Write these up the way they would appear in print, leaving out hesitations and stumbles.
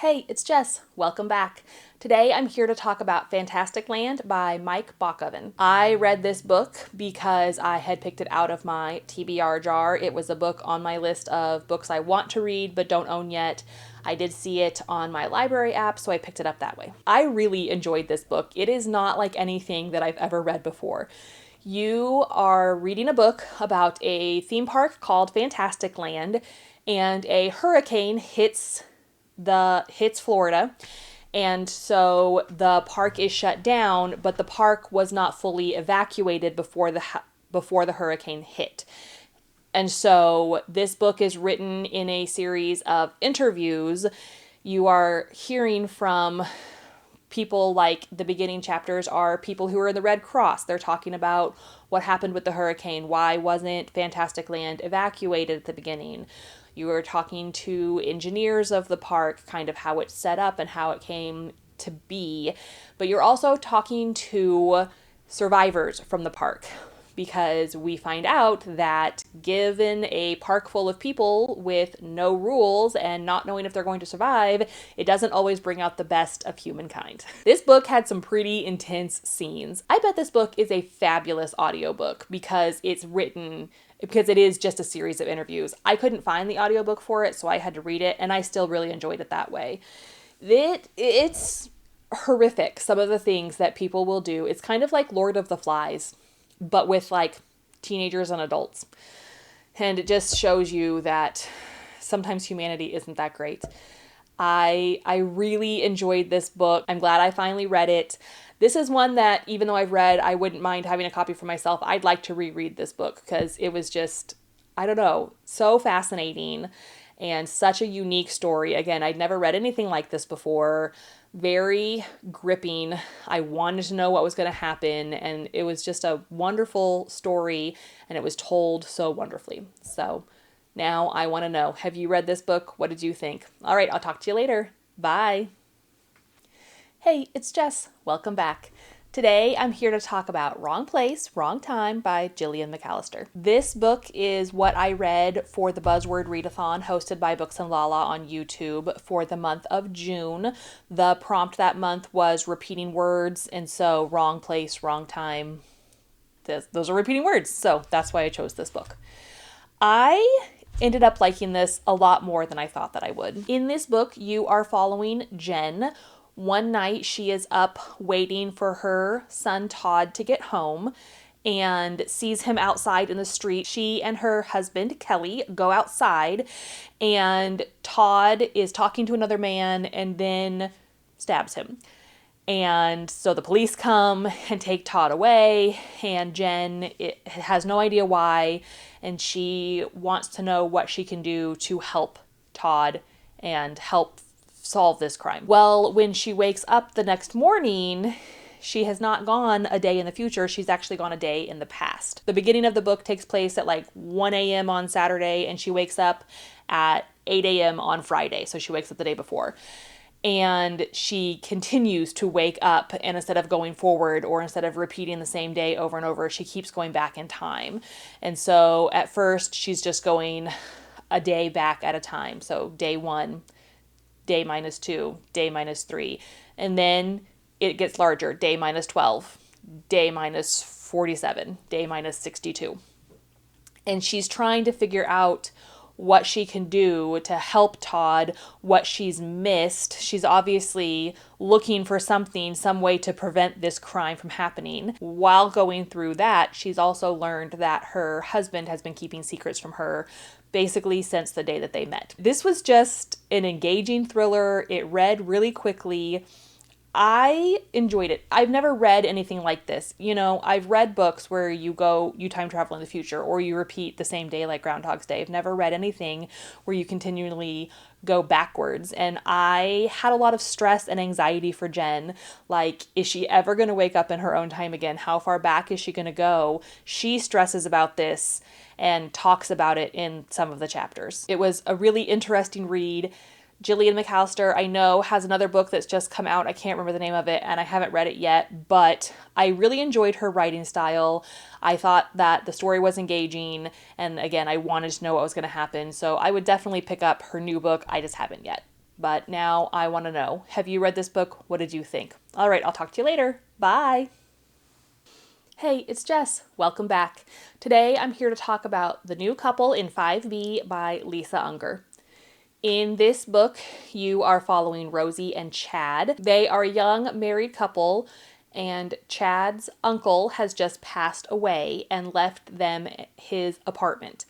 Hey, it's Jess. Welcome back. Today I'm here to talk about FantasticLand by Mike Bockoven. I read this book because I had picked it out of my TBR jar. It was a book on my list of books I want to read but don't own yet. I did see it on my library app, so I picked it up that way. I really enjoyed this book. It is not like anything that I've ever read before. You are reading a book about a theme park called FantasticLand, and a hurricane hits Florida, and so the park is shut down, but the park was not fully evacuated before the hurricane hit. And so this book is written in a series of interviews. You are hearing from people, like the beginning chapters are people who are in the Red Cross. They're talking about what happened with the hurricane. Why wasn't Fantasticland evacuated at the beginning? You are talking to engineers of the park, kind of how it's set up and how it came to be. But you're also talking to survivors from the park, because we find out that given a park full of people with no rules and not knowing if they're going to survive, it doesn't always bring out the best of humankind. This book had some pretty intense scenes. I bet this book is a fabulous audiobook because it is just a series of interviews. I couldn't find the audiobook for it, so I had to read it, and I still really enjoyed it that way. It's horrific, some of the things that people will do. It's kind of like Lord of the Flies, but with like teenagers and adults. And it just shows you that sometimes humanity isn't that great. I really enjoyed this book. I'm glad I finally read it. This is one that, even though I've read, I wouldn't mind having a copy for myself. I'd like to reread this book because it was just, I don't know, so fascinating and such a unique story. Again, I'd never read anything like this before. Very gripping. I wanted to know what was going to happen, and it was just a wonderful story, and it was told so wonderfully. So now I want to know, have you read this book? What did you think? All right, I'll talk to you later. Bye. Hey, it's Jess. Welcome back. Today, I'm here to talk about Wrong Place, Wrong Time by Gillian McAllister. This book is what I read for the Buzzword Readathon hosted by Books and Lala on YouTube for the month of June. The prompt that month was repeating words, and so wrong place, wrong time. Those are repeating words, so that's why I chose this book. I ended up liking this a lot more than I thought that I would. In this book, you are following Jen. One night she is up waiting for her son Todd to get home and sees him outside in the street. She and her husband Kelly go outside, and Todd is talking to another man and then stabs him. And so the police come and take Todd away, and Jen has no idea why, and she wants to know what she can do to help Todd and help solve this crime. Well, when she wakes up the next morning, she has not gone a day in the future. She's actually gone a day in the past. The beginning of the book takes place at like 1 a.m. on Saturday, and she wakes up at 8 a.m. on Friday. So she wakes up the day before. And she continues to wake up, and instead of going forward or instead of repeating the same day over and over, she keeps going back in time. And so at first she's just going a day back at a time. So day 1, day -2, day -3. And then it gets larger. Day -12, day -47, day -62. And she's trying to figure out what she can do to help Todd, what she's missed. She's obviously looking for something, some way to prevent this crime from happening. While going through that, she's also learned that her husband has been keeping secrets from her basically since the day that they met. This was just an engaging thriller. It read really quickly. I enjoyed it. I've never read anything like this. You know, I've read books where you time travel in the future, or you repeat the same day like Groundhog's Day. I've never read anything where you continually go backwards. And I had a lot of stress and anxiety for Jen. Like, is she ever going to wake up in her own time again? How far back is she going to go? She stresses about this and talks about it in some of the chapters. It was a really interesting read. Gillian McAllister, I know, has another book that's just come out. I can't remember the name of it, and I haven't read it yet, but I really enjoyed her writing style. I thought that the story was engaging, and again, I wanted to know what was going to happen, so I would definitely pick up her new book. I just haven't yet. But now I want to know, have you read this book? What did you think? All right, I'll talk to you later. Bye. Hey, it's Jess. Welcome back. Today I'm here to talk about The New Couple in 5B by Lisa Unger. In this book, you are following Rosie and Chad. They are a young married couple, and Chad's uncle has just passed away and left them his apartment.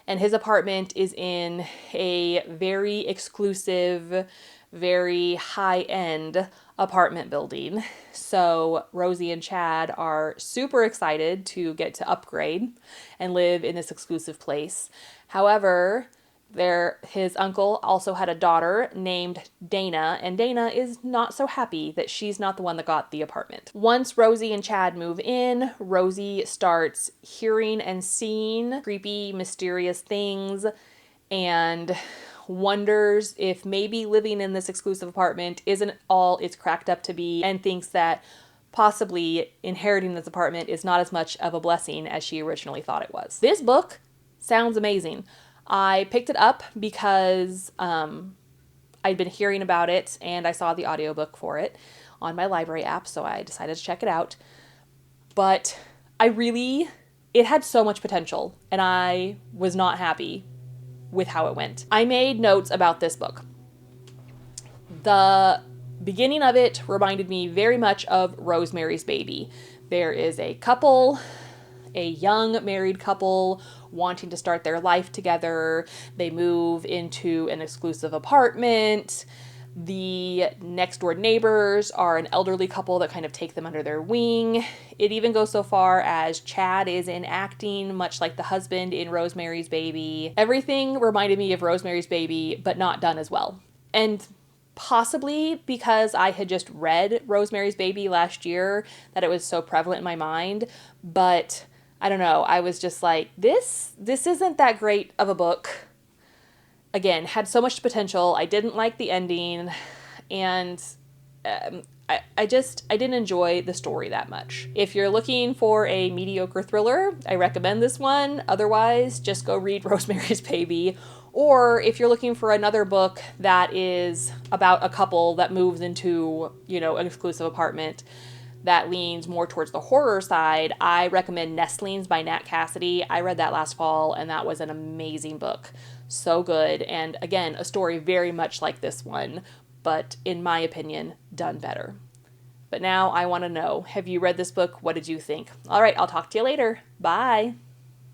And his apartment is in a very exclusive, very high-end apartment building. So Rosie and Chad are super excited to get to upgrade and live in this exclusive place. However, his uncle also had a daughter named Dana, and Dana is not so happy that she's not the one that got the apartment. Once Rosie and Chad move in, Rosie starts hearing and seeing creepy, mysterious things and wonders if maybe living in this exclusive apartment isn't all it's cracked up to be, and thinks that possibly inheriting this apartment is not as much of a blessing as she originally thought it was. This book sounds amazing. I picked it up because I'd been hearing about it and I saw the audiobook for it on my library app, so I decided to check it out. But it had so much potential and I was not happy with how it went. I made notes about this book. The beginning of it reminded me very much of Rosemary's Baby. There is a couple, a young married couple wanting to start their life together. They move into an exclusive apartment. The next door neighbors are an elderly couple that kind of take them under their wing. It even goes so far as Chad is in acting, much like the husband in Rosemary's Baby. Everything reminded me of Rosemary's Baby, but not done as well. And possibly because I had just read Rosemary's Baby last year that it was so prevalent in my mind, but I don't know, I was just like, this isn't that great of a book. Again, had so much potential. I didn't like the ending, and I didn't enjoy the story that much. If you're looking for a mediocre thriller, I recommend this one. Otherwise, just go read Rosemary's Baby. Or if you're looking for another book that is about a couple that moves into, an exclusive apartment that leans more towards the horror side, I recommend Nestlings by Nat Cassidy. I read that last fall, and that was an amazing book. So good. And again, a story very much like this one, but in my opinion, done better. But now I want to know, have you read this book? What did you think? All right, I'll talk to you later. Bye.